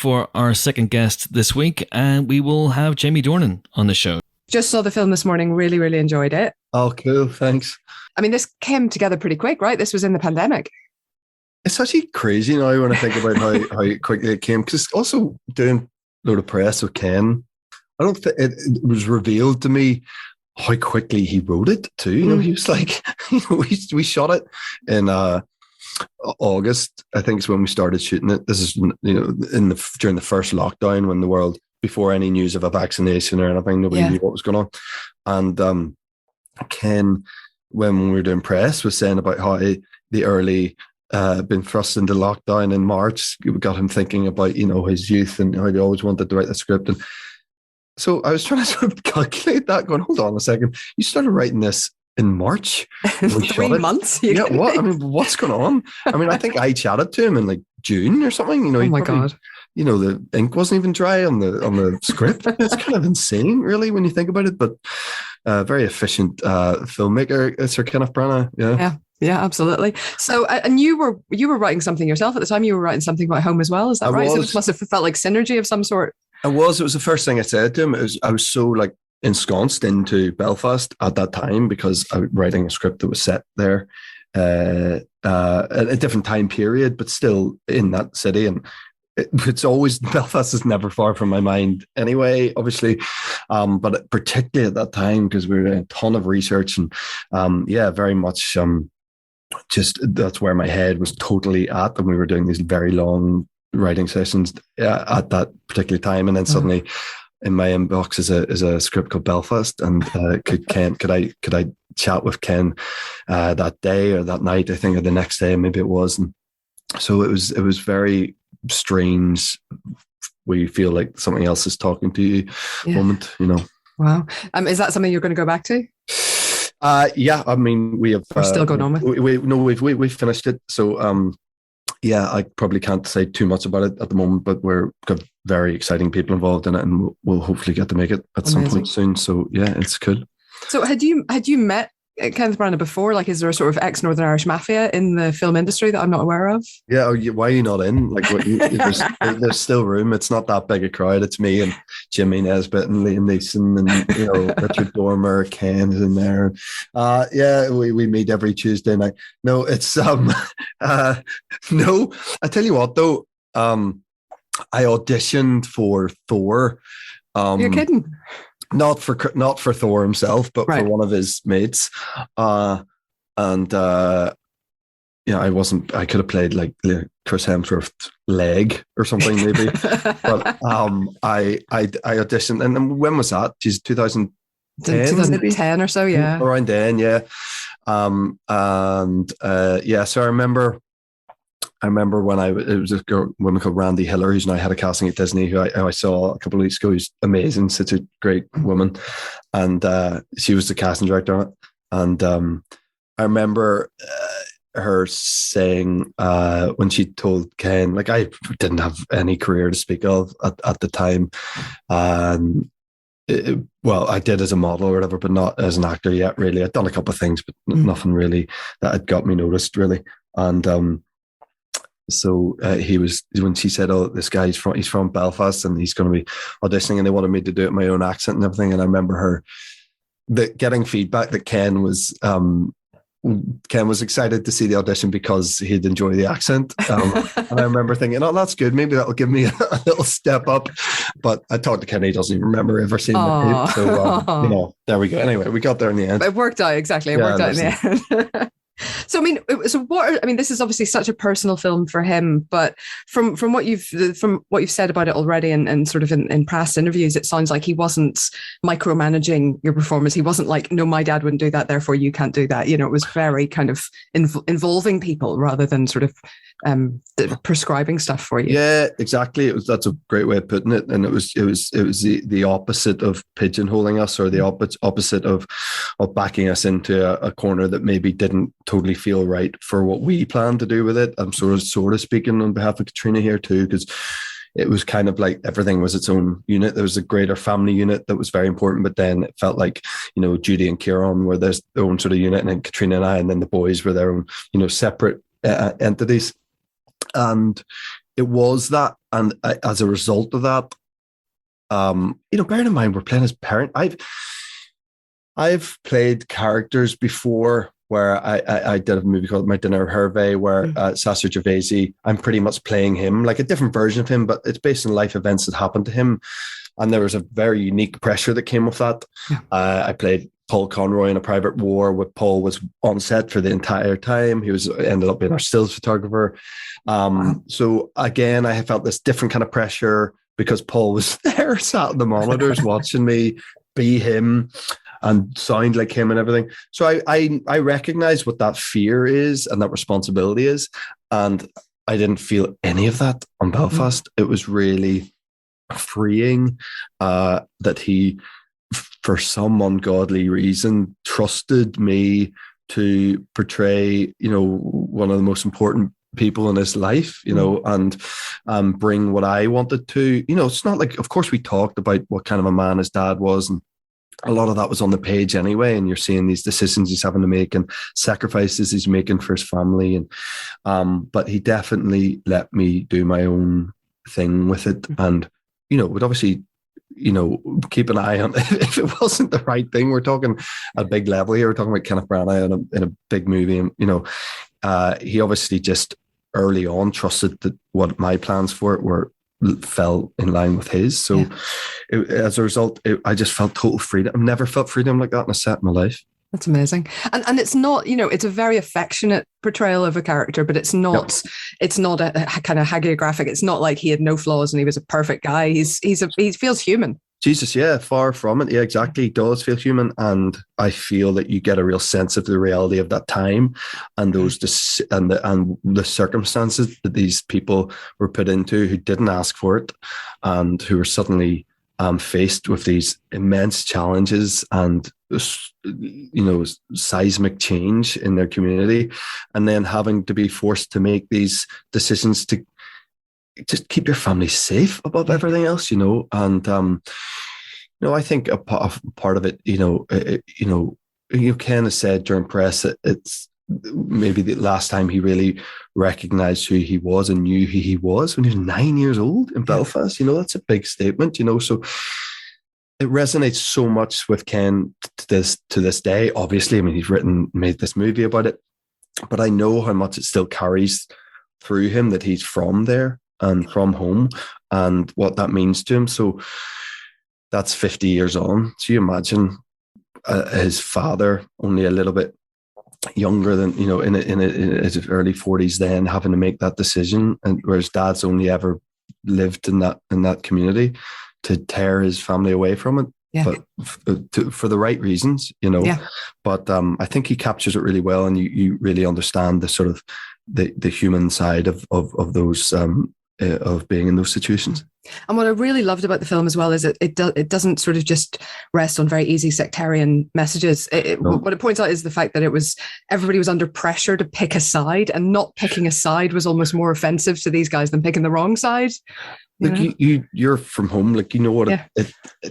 for our second guest this week, and we will have Jamie Dornan on the show. Just saw the film this morning, really, really enjoyed it. Oh, cool, thanks. I mean, this came together pretty quick, right? This was in the pandemic. It's actually crazy now when I think about how quickly it came, because also doing a load of press with Ken, I don't think it was revealed to me how quickly he wrote it too. You know, he was like, we shot it in August, I think is when we started shooting it. This is, during the first lockdown, when the world, before any news of a vaccination or anything, nobody knew what was going on. And Ken, when we were doing press, was saying about how the early been thrust into lockdown in March, we got him thinking about, his youth and how he always wanted to write the script. And so I was trying to sort of calculate that, going, hold on a second, you started writing this in March? 3 months? Yeah, what? I mean, what's going on? I mean, I think I chatted to him in like June or something. Oh my God. The ink wasn't even dry on the script. It's kind of insane, really, when you think about it. But very efficient filmmaker, Sir Kenneth Branagh. Yeah, absolutely. So, and you were writing something yourself at the time. You were writing something about home as well. Is that right? So it must have felt like synergy of some sort. It was the first thing I said to him. I was so like ensconced into Belfast at that time, because I was writing a script that was set there at a different time period, but still in that city. And it's always, Belfast is never far from my mind anyway, obviously. But particularly at that time, because we were doing a ton of research and very much just that's where my head was totally at. And we were doing these very long writing sessions at that particular time. And then suddenly in my inbox is a script called Belfast, and could I chat with Ken that day or that night, I think, or the next day, maybe it was. And so it was very strange. We feel like something else is talking to you moment, Wow. Is that something you're going to go back to? Yeah, I mean, we have. We're still going on with. We've finished it. So, I probably can't say too much about it at the moment, but we've got very exciting people involved in it, and we'll hopefully get to make it at some point soon. So, yeah, it's cool. So, had you met Kenneth Branagh before? Like, is there a sort of ex-Northern Irish mafia in the film industry that I'm not aware of? Yeah, why are you not in? Like, there's still room. It's not that big a crowd. It's me and Jimmy Nesbitt and Liam Neeson and Richard Dormer, Ken is in there. We meet every Tuesday night. No, it's no. I tell you what though, I auditioned for Thor. You're kidding. Not for Thor himself, but for one of his mates. I could have played like Chris Hemsworth's leg or something maybe. But I auditioned, and then when was that? Geez, 2010? 2010 or so, yeah. Around then, yeah. So I remember when it was a woman called Randy Hiller, who's now head of casting at Disney, who I saw a couple of weeks ago. Who's amazing, such a great woman. And she was the casting director on it. And I remember her saying when she told Ken, like, I didn't have any career to speak of at the time. I did as a model or whatever, but not as an actor yet, really. I'd done a couple of things, but nothing really that had got me noticed, really. And so he was, when she said, "Oh, this guy he's from Belfast and he's going to be auditioning," and they wanted me to do it in my own accent and everything. And I remember her getting feedback that Ken was excited to see the audition because he'd enjoy the accent. And I remember thinking, "Oh, that's good. Maybe that'll give me a little step up." But I talked to Ken; he doesn't even remember ever seeing the tape. So there we go. Anyway, we got there in the end. It worked out exactly. It worked out in the end. So this is obviously such a personal film for him, but from what you've said about it already and sort of in past interviews, it sounds like he wasn't micromanaging your performance. He wasn't like, "No, my dad wouldn't do that, therefore you can't do that." It was very kind of involving people rather than sort of prescribing stuff for you. Yeah, exactly. That's a great way of putting it. And it was the opposite of pigeonholing us, or the opposite of backing us into a corner that maybe didn't totally feel right for what we planned to do with it. I'm sort of speaking on behalf of Katrina here too, because it was kind of like everything was its own unit. There was a greater family unit that was very important, but then it felt like, Judy and Kieran were their own sort of unit, and then Katrina and I, and then the boys were their own, separate entities. And it was that And as a result of that, bearing in mind we're playing as parent, I've played characters before where I did a movie called My Dinner Hervé, where Sasser Gervaisi, I'm pretty much playing him, like a different version of him, but it's based on life events that happened to him. And there was a very unique pressure that came with that. Yeah. I played Paul Conroy in A Private War, where Paul was on set for the entire time. He ended up being our stills photographer. Wow. So again, I felt this different kind of pressure because Paul was there, sat on the monitors watching me be him and sound like him and everything. So I recognize what that fear is and that responsibility is. And I didn't feel any of that on Belfast. It was really freeing that he, for some ungodly reason, trusted me to portray, one of the most important people in his life, and bring what I wanted to. It's not like, of course, we talked about what kind of a man his dad was, and a lot of that was on the page anyway, and you're seeing these decisions he's having to make and sacrifices he's making for his family. And but he definitely let me do my own thing with it, and would obviously keep an eye on if it wasn't the right thing. We're talking a big level here. We're talking about Kenneth Branagh in a big movie, and he obviously just early on trusted that what my plans for it fell in line with his. So as a result, I just felt total freedom. I've never felt freedom like that in a set in my life. That's amazing. And it's not, it's a very affectionate portrayal of a character, but it's not it's not a kind of hagiographic. It's not like he had no flaws and he was a perfect guy. He feels human. Jesus, yeah, far from it. Yeah, exactly. He does feel human. And I feel that you get a real sense of the reality of that time and the circumstances that these people were put into who didn't ask for it and who were suddenly faced with these immense challenges and seismic change in their community, and then having to be forced to make these decisions to just keep your family safe above everything else, and I think a part of it, Ken has said during press that it's maybe the last time he really recognized who he was and knew who he was when he was 9 years old in Belfast. That's a big statement, so it resonates so much with Ken to this day. Obviously, I mean, he's made this movie about it, but I know how much it still carries through him that he's from there and from home and what that means to him. So that's 50 years on. So you imagine his father, only a little bit younger than, in his early 40s then, having to make that decision, and whereas dad's only ever lived in that community, to tear his family away from it. Yeah. But for the right reasons, but I think he captures it really well, and you really understand the sort of the human side of those of being in those situations. And what I really loved about the film as well is it doesn't sort of just rest on very easy sectarian messages. What it points out is the fact that everybody was under pressure to pick a side, and not picking a side was almost more offensive to these guys than picking the wrong side. Like you're from home, like what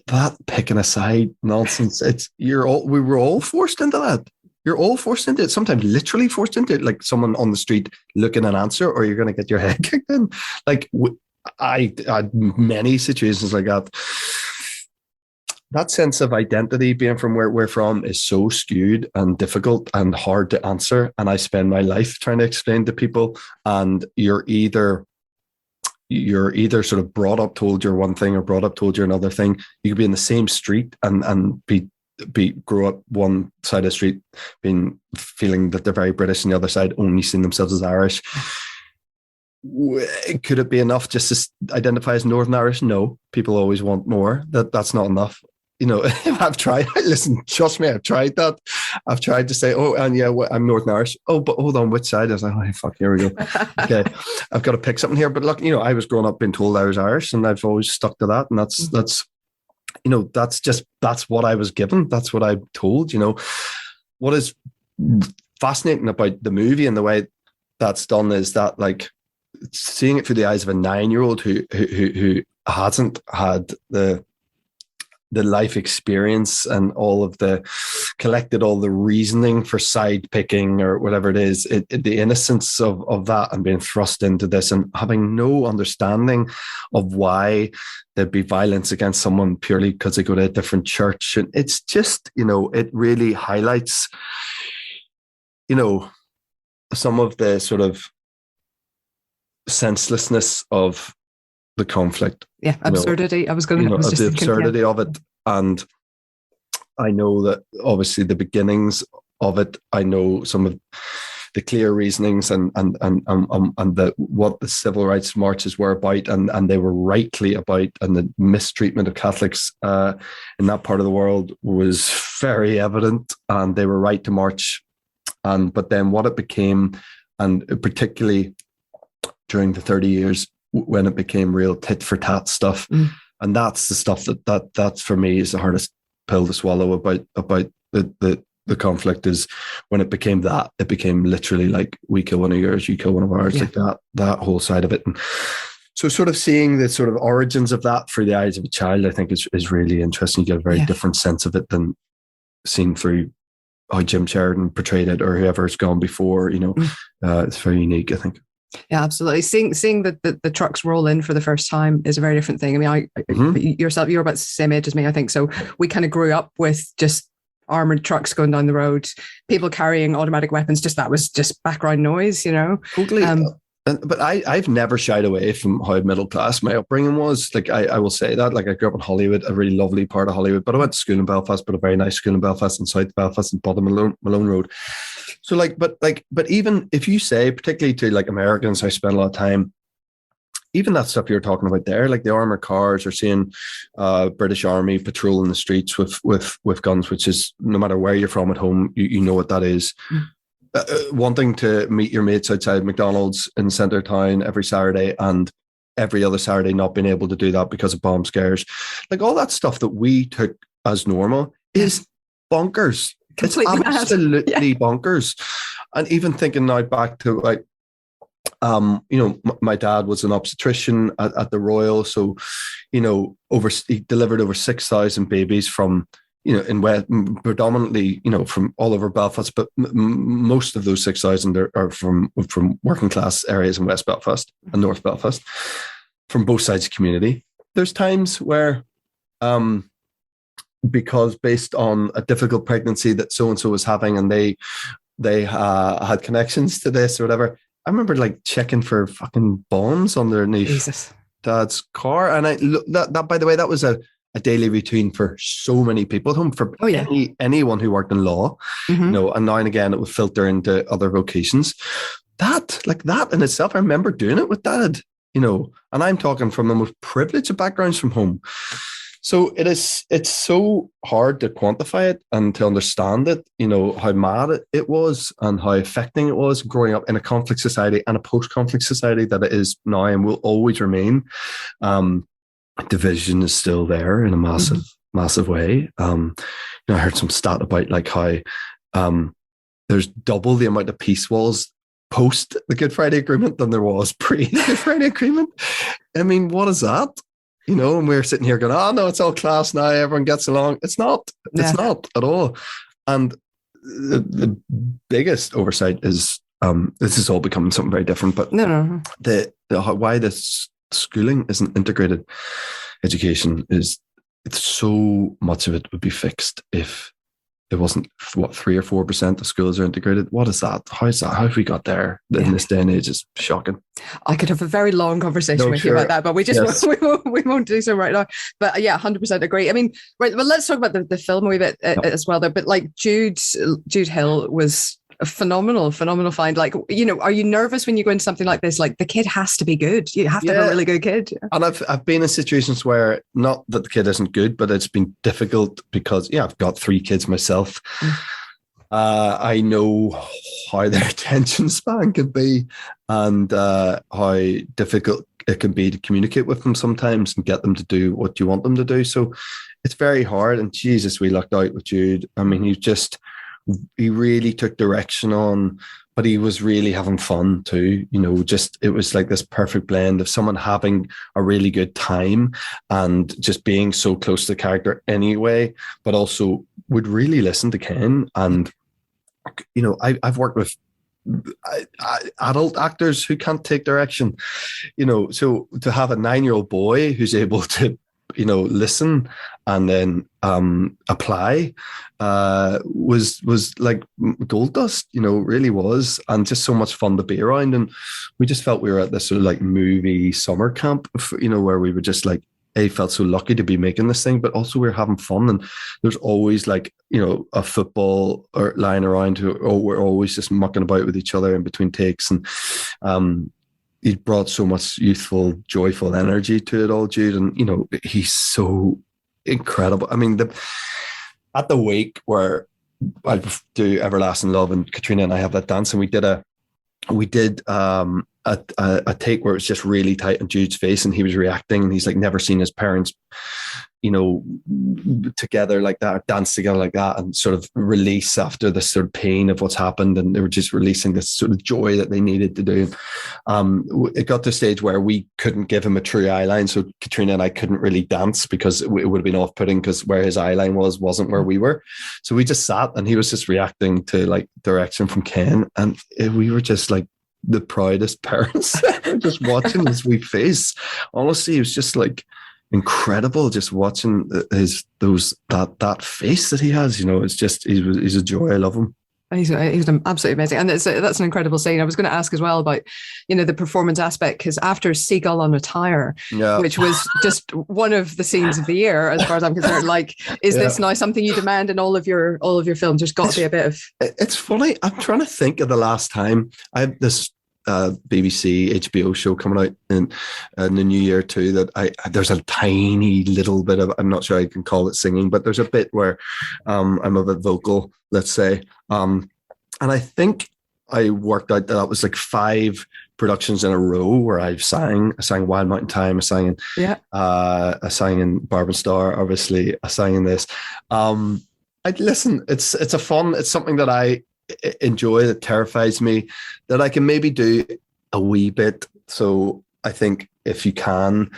that picking a side nonsense. We were all forced into that. You're all forced into it, sometimes literally forced into it, like someone on the street looking an answer, or you're going to get your head kicked in. Like I had many situations like that. That sense of identity, being from where we're from, is so skewed and difficult and hard to answer. And I spend my life trying to explain to people, and you're either sort of brought up told you're one thing or brought up told you're another thing. You could be in the same street and grow up one side of the street feeling that they're very British, and the other side only seeing themselves as Irish. Could it be enough just to identify as Northern Irish? No, people always want more. That's not enough. I've tried. Listen, trust me, I've tried that. I've tried to say, oh, and yeah, I'm Northern Irish. Oh, but hold on, which side? I was like, oh, fuck, here we go. Okay, I've got to pick something here. But look, I was growing up being told I was Irish, and I've always stuck to that. And that's what I was given. That's what I'm told. What is fascinating about the movie and the way that's done is that, like, seeing it through the eyes of a 9-year-old who hasn't had the the life experience and all the reasoning for side picking or whatever it is, the innocence of that and being thrust into this and having no understanding of why there'd be violence against someone purely because they go to a different church. And it's just, it really highlights, some of the sort of senselessness of the conflict. Yeah, absurdity. The absurdity of it. And I know that obviously the beginnings of it, I know some of the clear reasonings and what the civil rights marches were about, and they were rightly about, and the mistreatment of Catholics in that part of the world was very evident, and they were right to march. But then what it became, and particularly during the 30 years when it became real tit for tat stuff, and that's the stuff that for me is the hardest pill to swallow about the conflict, is when it became that. It became literally like, we kill one of yours, you kill one of ours, like that whole side of it. And so sort of seeing the sort of origins of that through the eyes of a child, I think is really interesting. You get a very different sense of it than seen through how Jim Sheridan portrayed it or whoever's gone before. It's very unique, I think. Yeah, absolutely. Seeing the trucks roll in for the first time is a very different thing. I mean, yourself, you're about the same age as me, I think. So we kind of grew up with just armored trucks going down the road, people carrying automatic weapons. That was just background noise, Totally. But I've never shied away from how middle class my upbringing was. Like I will say that. Like I grew up in Hollywood, a really lovely part of Hollywood, but I went to school in Belfast, but a very nice school in Belfast, in South Belfast, and Bottom Malone Road. So but even if you say, particularly to like Americans, I spent a lot of time, even that stuff you're talking about there, like the armored cars, or seeing British Army patrolling the streets with guns, which is, no matter where you're from at home, you know what that is. Wanting to meet your mates outside McDonald's in Centre Town every Saturday, and every other Saturday not being able to do that because of bomb scares, like all that stuff that we took as normal is bonkers. Completely it's absolutely bonkers. And even thinking now back to like, my dad was an obstetrician at the Royal, so he delivered over 6,000 babies from predominantly from all over Belfast, but most of those 6,000 are from working class areas in West Belfast and North Belfast, from both sides of the community. There's times where, because based on a difficult pregnancy that so and so was having, and they had connections to this or whatever, I remember like checking for fucking bombs underneath Dad's car, and that by the way, that was a daily routine for so many people at home, for anyone who worked in law, and now and again it would filter into other vocations. That in itself, I remember doing it with Dad, and I'm talking from the most privileged of backgrounds from home. So it's so hard to quantify it and to understand it, how mad it was and how affecting it was growing up in a conflict society and a post-conflict society that it is now and will always remain. Division is still there in a massive way. I heard some stat about like how there's double the amount of peace walls post the Good Friday Agreement than there was pre the Good Friday Agreement. I mean, what is that? And we're sitting here going, oh no, it's all class now, everyone gets along. It's not. It's not at all. And the biggest oversight is this is all becoming something very different. But why this schooling isn't integrated education is, it's so much of it would be fixed if it wasn't 3 or 4% of schools are integrated. What is that? How is that? How have we got there in this day and age? It's shocking. I could have a very long conversation with you about that, but we just we won't do so right now. But 100% agree. I mean, right. Well, let's talk about the film a wee bit as well, though. But like Jude Hill was a phenomenal find. Like, are you nervous when you go into something like this? Like, the kid has to be good. You have to have a really good kid. And I've been in situations where, not that the kid isn't good, but it's been difficult because I've got 3 kids myself. I know how their attention span can be, and how difficult it can be to communicate with them sometimes and get them to do what you want them to do. So it's very hard. And Jesus, we lucked out with Jude. I mean, he really took direction on but he was really having fun too. Just it was like this perfect blend of someone having a really good time and just being so close to the character anyway, but also would really listen to Ken. And I've worked with adult actors who can't take direction, so to have a 9-year-old boy who's able to listen and then apply was like gold dust, really was, and just so much fun to be around. And we just felt we were at this sort of like movie summer camp, where we were just like, felt so lucky to be making this thing, but also we were having fun. And there's always like, a football or lying around we're always just mucking about with each other in between takes. And he brought so much youthful, joyful energy to it all, Jude. And, he's so incredible. I mean, at the wake where I do Everlasting Love and Katrina and I have that dance, and we did a take where it was just really tight on Jude's face and he was reacting, and he's like never seen his parents, together like that, dance together like that, and sort of release after the sort of pain of what's happened. And they were just releasing this sort of joy that they needed to do. It got to a stage where we couldn't give him a true eye line. So Katrina and I couldn't really dance because it would have been off-putting, because where his eye line wasn't where we were. So we just sat and he was just reacting to like direction from Ken. And we were just like the proudest parents just watching his wee face. Honestly, it was just like incredible just watching that face that he has. It's just he's a joy. I love him. He's absolutely amazing, and that's an incredible scene. I was going to ask as well about the performance aspect, because after Seagull on a Tire, which was just one of the scenes of the year as far as I'm concerned, like, is this now something you demand in all of your films? There's got to be a bit of. It's funny, I'm trying to think of the last time. I have this BBC HBO show coming out in the new year too, that there's a tiny little bit of, I'm not sure I can call it singing, but there's a bit where I'm a bit vocal, let's say, and I think I worked out that was like 5 productions in a row where I sang Wild Mountain Thyme, I sang in Barb and Star, obviously I sang in this. It's something that I enjoy, that terrifies me, that I can maybe do a wee bit. So I think if you can,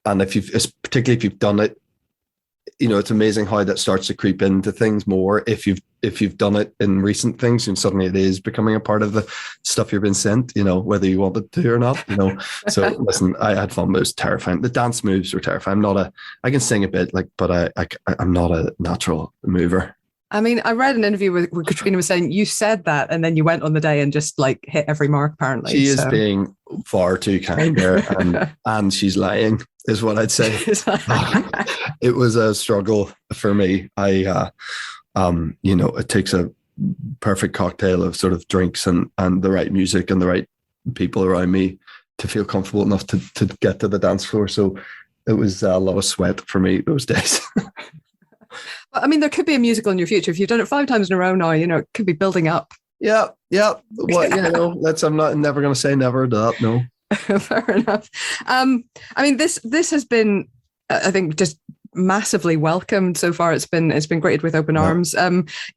and particularly if you've done it, it's amazing how that starts to creep into things more if you've done it in recent things, and suddenly it is becoming a part of the stuff you've been sent, whether you wanted to or not, So listen, I had fun, but it was terrifying. The dance moves were terrifying. I can sing a bit, but I'm not a natural mover. I mean, I read an interview where Katrina was saying you said that and then you went on the day and just like hit every mark, apparently. She is being far too kind there, and she's lying, is what I'd say. It was a struggle for me. It takes a perfect cocktail of sort of drinks and the right music and the right people around me to feel comfortable enough to get to the dance floor. So it was a lot of sweat for me those days. I mean, there could be a musical in your future. If you've done it 5 times in a row now, it could be building up. Yeah. Well, I'm never going to say never to that. No. Fair enough. I mean, this has been, I think, just massively welcomed so far. It's been greeted with open arms.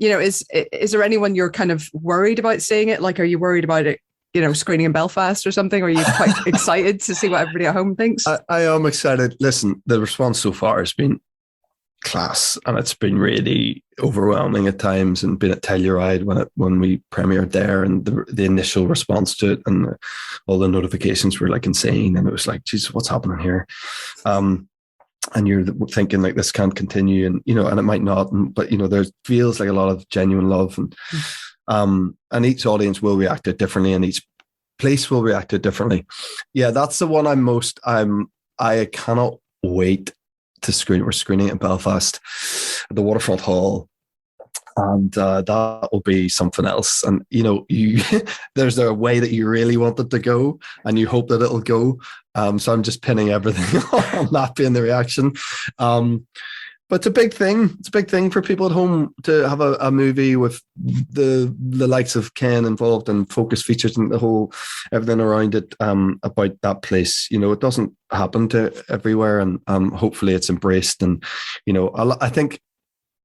Is there anyone you're kind of worried about seeing it? Like, are you worried about it, screening in Belfast or something? Or are you quite excited to see what everybody at home thinks? I am excited. Listen, the response so far has been class, and it's been really overwhelming at times, and been at Telluride when we premiered there, and the initial response to it and all the notifications were like insane, and it was like, Jesus, what's happening here? And you're thinking like, this can't continue, and and it might not, but there feels like a lot of genuine love, and each audience will react to it differently, and each place will react to it differently. Yeah, that's the one I cannot wait to screen. We're screening it in Belfast at the Waterfront Hall, and that will be something else. And there's a way that you really want it to go, and you hope that it'll go. So I'm just pinning everything on that being the reaction. But it's a big thing. It's a big thing for people at home to have a movie with the likes of Ken involved, and focus features and the whole everything around it, about that place. It doesn't happen to everywhere, and hopefully it's embraced. And I think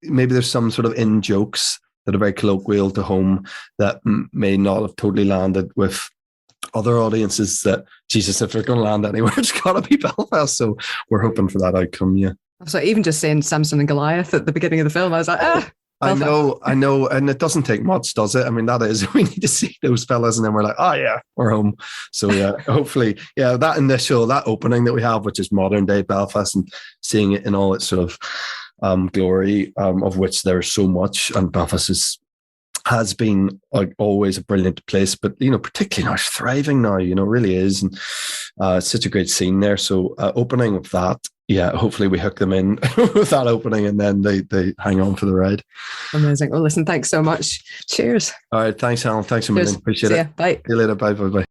maybe there's some sort of in jokes that are very colloquial to home, that may not have totally landed with other audiences. That, Jesus, if they're going to land anywhere, it's got to be Belfast. So we're hoping for that outcome. Yeah. So even just saying Samson and Goliath at the beginning of the film, I was like, I know, and it doesn't take much, does it? I mean, that is, we need to see those fellas, and then we're like, oh yeah, we're home. So yeah, hopefully, yeah, that opening that we have, which is modern day Belfast, and seeing it in all its sort of glory, of which there's so much, and Belfast has been like always a brilliant place, but particularly now it's thriving now, really is, and it's such a great scene there. So opening of that. Yeah, hopefully we hook them in with that opening, and then they hang on for the ride. Amazing. Well, listen, thanks so much. Cheers. All right. Thanks, Helen. Thanks a million. Appreciate it. Bye. See you later. Bye.